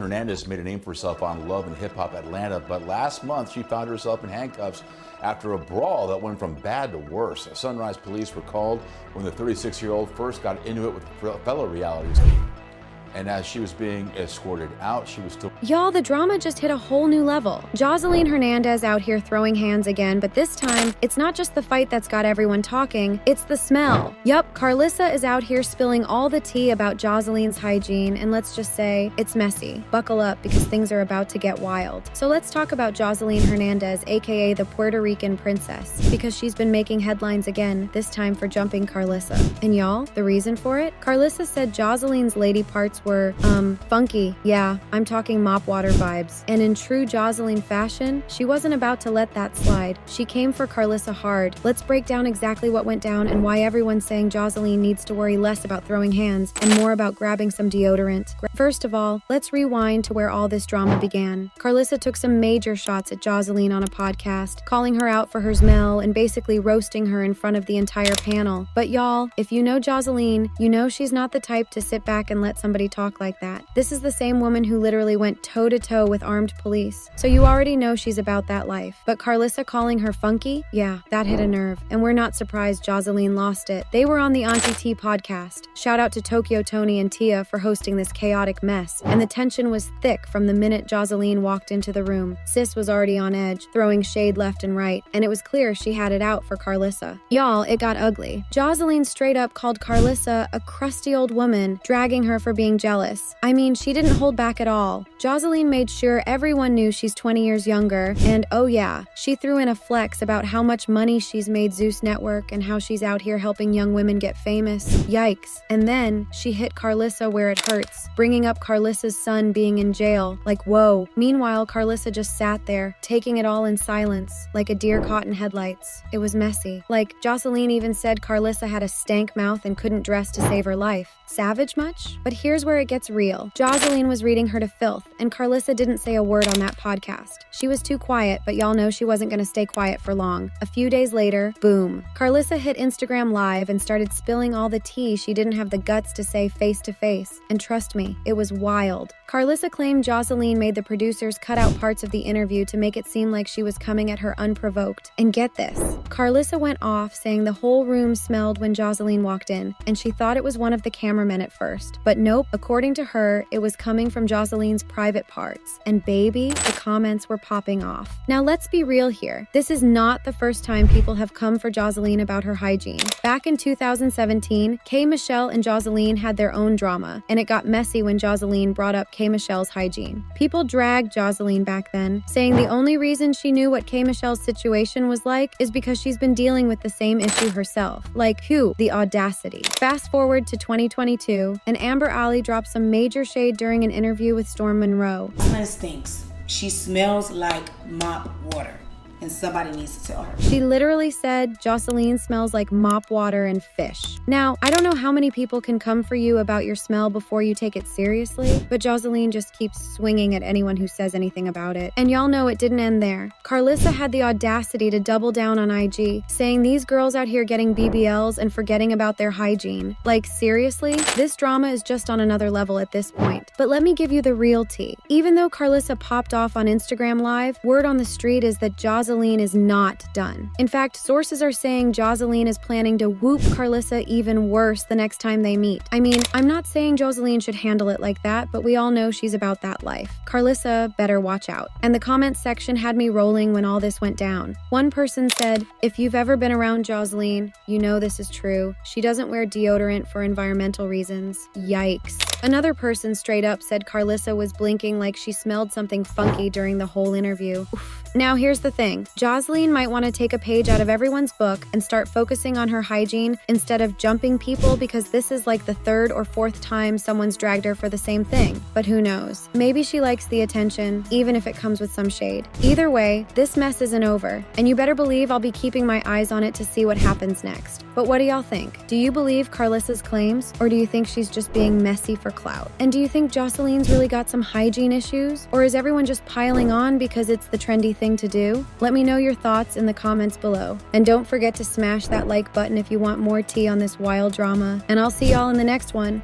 Hernandez made a name for herself on Love and Hip Hop Atlanta, but last month she found herself in handcuffs after a brawl that went from bad to worse. Sunrise police were called when the 36-year-old first got into it with fellow reality stars. And as she was being escorted out, she was still... Y'all, the drama just hit a whole new level. Joseline Hernandez out here throwing hands again, but this time, it's not just the fight that's got everyone talking, it's the smell. Yup, Karlissa is out here spilling all the tea about Joseline's hygiene, and let's just say, it's messy. Buckle up, because things are about to get wild. So let's talk about Joseline Hernandez, aka the Puerto Rican princess, because she's been making headlines again, this time for jumping Karlissa. And y'all, the reason for it? Karlissa said Joseline's lady parts were, funky. Yeah, I'm talking mop water vibes. And in true Joseline fashion, she wasn't about to let that slide. She came for Karlissa hard. Let's break down exactly what went down and why everyone's saying Joseline needs to worry less about throwing hands and more about grabbing some deodorant. First of all, let's rewind to where all this drama began. Karlissa took some major shots at Joseline on a podcast, calling her out for her smell and basically roasting her in front of the entire panel. But y'all, if you know Joseline, you know she's not the type to sit back and let somebody talk like that. This is the same woman who literally went toe-to-toe with armed police. So you already know she's about that life. But Karlissa calling her funky? Yeah, that hit a nerve. And we're not surprised Joseline lost it. They were on the Auntie T podcast. Shout out to Tokyo Tony and Tia for hosting this chaotic mess. And the tension was thick from the minute Joseline walked into the room. Sis was already on edge, throwing shade left and right. And it was clear she had it out for Karlissa. Y'all, it got ugly. Joseline straight up called Karlissa a crusty old woman, dragging her for being jealous. I mean, she didn't hold back at all. Joseline made sure everyone knew she's 20 years younger, and oh yeah, she threw in a flex about how much money she's made Zeus Network and how she's out here helping young women get famous. Yikes. And then she hit Karlissa where it hurts, bringing up Karlissa's son being in jail. Like, whoa. Meanwhile, Karlissa just sat there, taking it all in silence, like a deer caught in headlights. It was messy. Like, Joseline even said Karlissa had a stank mouth and couldn't dress to save her life. Savage much? But here's where it gets real. Joseline was reading her to filth, and Karlissa didn't say a word on that podcast. She was too quiet, but y'all know she wasn't gonna stay quiet for long. A few days later, boom. Karlissa hit Instagram Live and started spilling all the tea she didn't have the guts to say face to face. And trust me, it was wild. Karlissa claimed Joseline made the producers cut out parts of the interview to make it seem like she was coming at her unprovoked. And get this, Karlissa went off saying the whole room smelled when Joseline walked in, and she thought it was one of the cameramen at first. But nope, according to her, it was coming from Joseline's private parts. And baby, the comments were popping off. Now let's be real here. This is not the first time people have come for Joseline about her hygiene. Back in 2017, K. Michelle and Joseline had their own drama, and it got messy when Joseline brought up K. Michelle's hygiene. People dragged Joseline back then, saying the only reason she knew what K. Michelle's situation was like is because she's been dealing with the same issue herself. Like, who? The audacity. Fast forward to 2022, and Amber Alley dropped some major shade during an interview with Storm Monroe. This one stinks. She smells like mop water, and somebody needs to tell her. She literally said Joseline smells like mop water and fish. Now, I don't know how many people can come for you about your smell before you take it seriously, but Joseline just keeps swinging at anyone who says anything about it. And y'all know it didn't end there. Karlissa had the audacity to double down on IG, saying these girls out here getting BBLs and forgetting about their hygiene. Like, seriously? This drama is just on another level at this point. But let me give you the real tea. Even though Karlissa popped off on Instagram Live, word on the street is that Joseline is not done. In fact, sources are saying Joseline is planning to whoop Karlissa even worse the next time they meet. I mean, I'm not saying Joseline should handle it like that, but we all know she's about that life. Karlissa better watch out. And the comments section had me rolling when all this went down. One person said, if you've ever been around Joseline, you know this is true. She doesn't wear deodorant for environmental reasons. Yikes. Another person straight up said Karlissa was blinking like she smelled something funky during the whole interview. Oof. Now here's the thing. Joseline might want to take a page out of everyone's book and start focusing on her hygiene instead of jumping people, because this is like the third or fourth time someone's dragged her for the same thing. But who knows? Maybe she likes the attention, even if it comes with some shade. Either way, this mess isn't over, and you better believe I'll be keeping my eyes on it to see what happens next. But what do y'all think? Do you believe Karlissa's claims, or do you think she's just being messy for clout? And do you think Joseline's really got some hygiene issues, or is everyone just piling on because it's the trendy thing to do? Let me know your thoughts in the comments below. And don't forget to smash that like button if you want more tea on this wild drama. And I'll see y'all in the next one.